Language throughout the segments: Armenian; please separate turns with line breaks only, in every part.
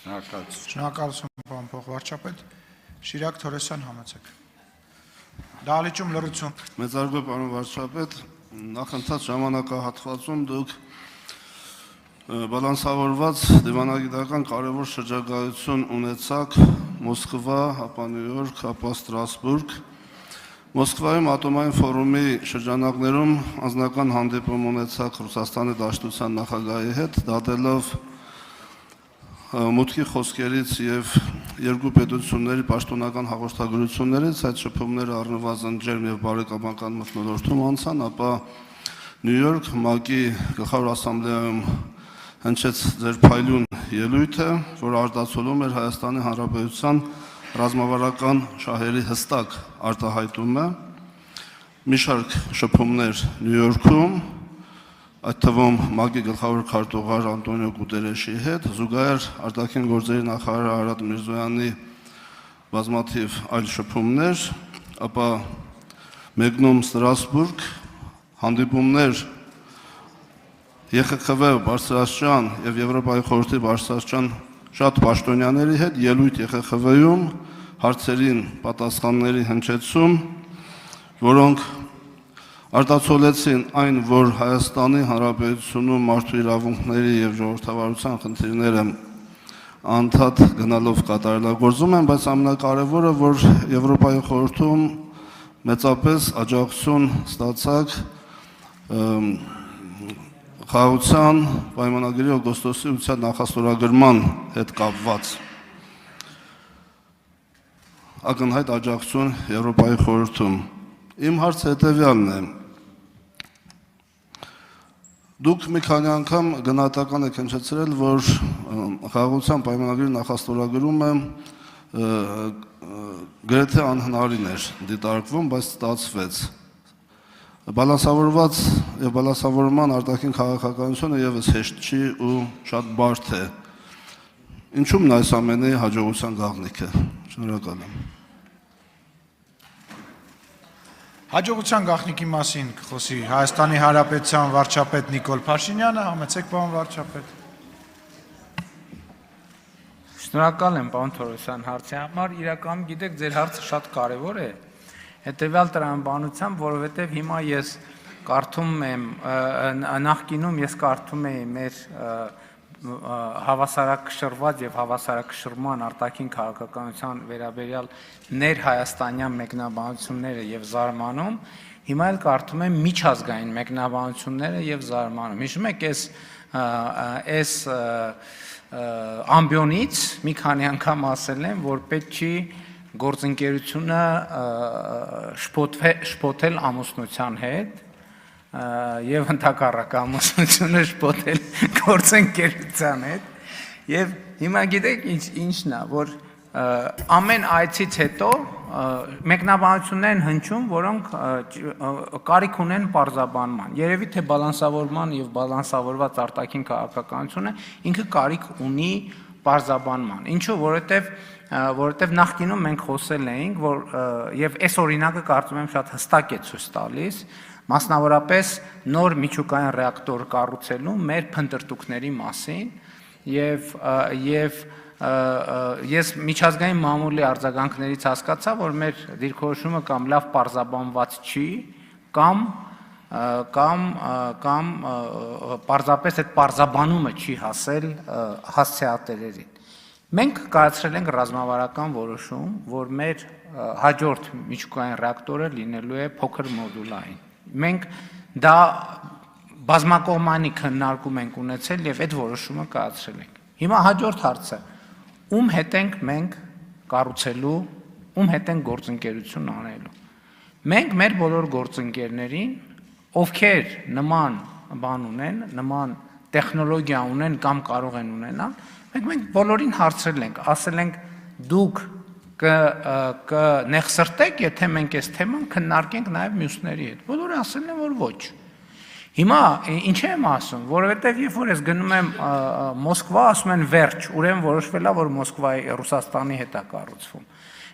Շնորհակալություն, պարոն փոխվարչապետ, Շիրակ Թորեսյան համեցեք։ Դահլիճում լռություն։
Մեծարգո պարոն վարչապետ, նախընթաց ժամանակահատվածում դուք բալանսավորված դիվանագիտական կարևոր շրջագայություն ունեցաք Մոսկվա, ապա Նյու Յորք, ապա Ստրասբուրգ։ Մոսկվայում ատոմային ֆորումի շրջանակներում անձնական հանդիպում ունեցաք Ռուսաստանի Դաշնության նախագահի հետ, դատելով մուտքի խոսքերից եւ երկու պետությունների պաշտոնական հաղորդագրություններից այդ շփումները առնվազն ջերմ եւ բարեկամական մթնոլորտում անցան, ապա Նյու Յորք ՄԱԿ-ի գլխավոր ասամբլեայում հնչեց ձեր փայլուն ելույթը, որ արտացոլում էր Հայաստանի Հանրապետության ռազմավարական շահերի հստակ արտահայտումը, մի շարք շփումներ Նյու Յորքում, այդ թվում ՄԱԿ-ի գլխավոր քարտուղար Անտոնիո Գուտերեշի հետ, զուգահեռ արտաքին գործերի նախարար Արադ Միրզոյանի բազմաթիվ այլ շփումներ, ապա մեկնում Ստրասբուրգ, հանդիպումներ ԵԽԽՎ բարձրաստիճան եւ Եվրոպայի խորհրդի բարձրաստիճան շատ պաշտոնյաների հետ, ելույթ ԵԽԽՎ-ում, հարցերին պատասխանների հնչեցում, որոնք արտացոլեցին այն, որ Հայաստանի Հանրապետությունում մարդու իրավունքների եւ ժողովրդավարության խնդիրները անդադ գնալով կատարելագործում են, բայց ամենակարևորը, որ Եվրոպայի խորհրդում մեծապես աջակցություն ստացակ խաղաղության պայմանագրի օգոստոսի 8-ին նախաստորագրման հետ կապված ակնհայտ աջակցություն Եվրոպայի խորհրդում։ Իմ հարցը հետևյալն է. Դուք մի քանի անգամ գնահատական եք հնչեցրել, որ խաղաղության պայմանագրի նախաստորագրումը գրեթե անհնարին էր դիտարկվում, բայց ստացվեց։ Բալանսավորված եւ բալանսավորման արտաքին քաղաքականությունը եւս հեշտ չի ու շատ բարդ է։ Ինչու՞մն է այս ամենի հաջողության գաղտնիքը։ Շնորհակալ եմ։
Հաջողության գաղտնիքի մասին կխոսի Հայաստանի Հանրապետության վարչապետ Նիկոլ Փաշինյանը, համեցեք պարոն վարչապետ։
Շնորհակալ եմ պարոն Թորոսյան հարցի համար, իրականում գիտեք ձեր հարցը շատ կարևոր է, հետևյալ տրամաբանությամբ, որովհետև հիմա ես կարդում եմ, նախկինում ես կարդում էի մեր հավասարակշռված եւ հավասարակշռման արտաքին քաղաքականության վերաբերյալ ներհայաստանյան մեկնաբանությունները եւ զարմանում, հիմա էլ կարդում եմ միջազգային մեկնաբանությունները եւ զարմանում։ Հիշում եք այս ամբիոնից մի քանի անգամ ասել եմ, որ պետք չի գործընկերությունը շփոթել ամուսնության հետ եւ ընդհակառակ ամուսնությունը շփոթել գործընկերության հետ եւ հիմա գիտեք ինչն է, որ ամեն այցից հետո մեկնաբանություններ են հնչում, որոնք կարիք ունեն պարզաբանման։ Երևի թե բալանսավորման եւ բալանսավորված արտաքին քաղաքականությունը ինքը կարիք ունի պարզաբանման։ Ինչու՞, որովհետև նախկինում մենք խոսել էինք, որ եւ այս օրինակը կարծում եմ շատ հստակ է ցույց տալիս, մասնավորապես նոր միջուկային ռեակտոր կառուցելու մեր փնտրտուքների մասին եւ ես միջազգային մամուլի արձագանքներից հասկացա, որ մեր դիրքորոշումը կամ լավ պարզաբանված չի, կամ պարզապես այդ պարզաբանումը չի հասել հասցեատերերին։ Մենք կայացրել ենք ռազմավարական որոշում, որ մեր հաջորդ միջուկային ռեակտորը լինելու է փոքր մոդուլային։ Մենք դա բազմակողմանի քննարկում ենք ունեցել եւ այդ որոշումը կայացրել ենք։ Հիմա հաջորդ հարցը. ում հետ ենք մենք կառուցելու, ում հետ ենք գործընկերություն անելու։ Մենք մեր բոլոր գործընկերներին, ովքեր նման բան ունեն, նման տեխնոլոգիա ունեն կամ կարող են ունենալ, մենք բոլորին հարցրել ենք, ասել ենք դուք կնեղսրտեք, եթե մենք այս թեման քննարկենք նաև մյուսների հետ։ Բոլորը ասել են, որ ոչ։ Հիմա ինչ եմ ասում, որովհետև երբ որ ես գնում եմ Մոսկվա, ասում են վերջ, ուրեմն որոշվել է, որ Մոսկվայի Ռուսաստանի հետ է կառուցվում։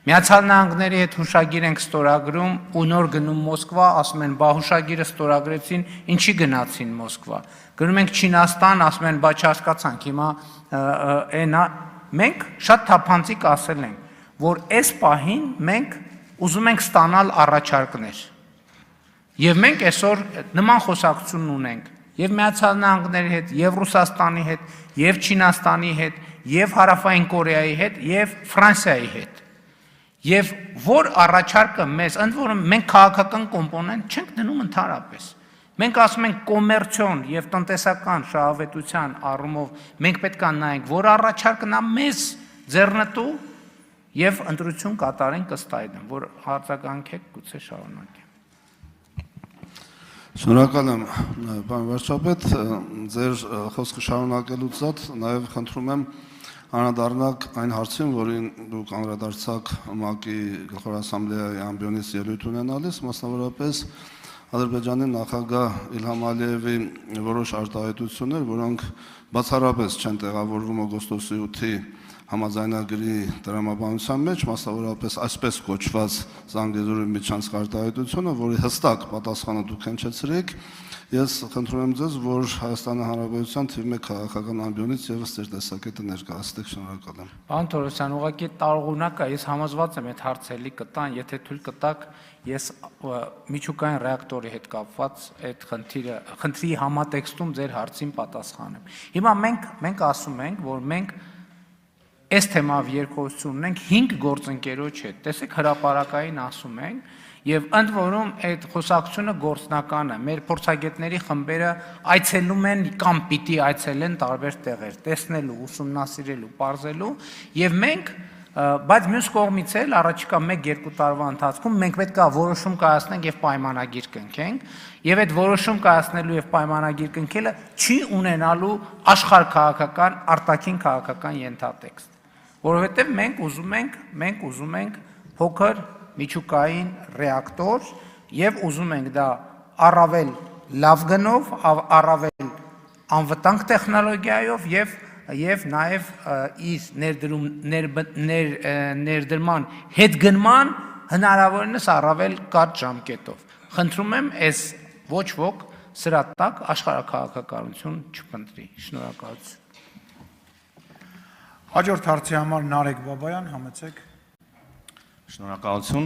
Միացյալ Նահանգների հետ հուշագիր ենք ստորագրում ու նոր գնում Մոսկվա, ասում են բա հուշագիրը ստորագրեցին, ինչի գնացին Մոսկվա։ Գնում ենք Չինաստան, ասում են բա չհասկացանք, հիմա այնա մենք շատ թափանցիկ ասել ենք, որ այս պահին մենք ուզում ենք ստանալ առաջարկներ։ Եվ մենք այսօր նման խոսակցություն ունենք եւ Միացյալ Նահանգների հետ, եւ Ռուսաստանի հետ, եւ Չինաստանի հետ, եւ Հարավային Կորեայի հետ, եւ Ֆրանսիայի հետ։ Եվ որ առաջարկը մեզ, ընդ որում մենք քաղաքական կոմպոնենտ չենք դնում ընդհանրապես։ Մենք ասում ենք կոմերցիոն եւ տնտեսական շահավետության առումով մենք պետք է նայենք, որ առաջարկն է մեզ ձեռնտու եւ ընտրություն կատարենք ըստ այդմ, որ արձագանքեք գուցե շարունակենք։
Շնորհակալ եմ, պարոն վարչապետ, ձեր խոսքը շարունակելուց զատ նաև խնդրում եմ անդրադառնալ այն հարցին, որին դուք անդրադարձաք ՄԱԿ-ի Գլխավոր ասամբլեայի ամբիոնից ելույթ ունենալիս, մասնավորապես Ադրբեջանի նախագահ Իլհամ Ալիևի որոշ արտահայտություններ, որոնք բացառապես չեն տեղավորվում օգոստոսի 8-ի համաձայնագրի տրամաբանության մեջ, մասնավորապես այսպես կոչված Զանգեզուրի միջանցք արտահայտությունը, որի հստակ պատասխանը դուք հնչեցրեք, ես խնդրում եմ ձեզ, որ Հայաստանի Հանրապետության թիվ 1 քաղաքական ամբիոնից եւս ձեր տեսակետը ներկայացնեք, շնորհակալ եմ։
Պարոն Թորոսյան, ուղղակի տարողունակ է, ես համոզված եմ այդ հարցերի կտան, եթե թույլ կտաք, ես միջուկային ռեակտորի հետ կապված այդ խնդրի համատեքստում ձեր հարցին պատասխանեմ։ Հիմա մենք ասում ենք, որ մենք այս թեմայով երկխոսություն ունենք 5 գործընկերոջ հետ։ Տեսեք, հրապարակային ասում ենք, եւ ընդ որում այդ խոսակցությունը գործնական է։ Մեր փորձագետների խմբերը այցելում են կամ պիտի այցելեն տարբեր տեղեր, տեսնելու, ուսումնասիրելու, պարզելու, եւ մենք, բայց մյուս կողմից էլ առաջիկա 1-2 տարվա ընթացքում մենք պետք է որոշում կայացնենք եւ պայմանագիր կնքենք, եւ այդ որոշում կայացնելու եւ պայմանագիր կնքելը չի ունենալու աշխարհքաղաքական, արտաքին քաղաքական ենթատեքստ, որովհետեւ մենք ուզում ենք փոքր միջուկային ռեակտոր եւ ուզում ենք դա առավել լավ գնով, առավել անվտանգ տեխնոլոգիայով եւ նաեւ իր ներդրման հետգնման հնարավորինս առավել կարճ ժամկետով։ Խնդրում եմ, այս ոչ ոք սրա տակ աշխարհաքաղաքականություն չփնտրի։ Շնորհակալություն։
Հաջորդ հարցի համար Նարեկ Բաբայան, համեցեք։
Շնորհակալություն։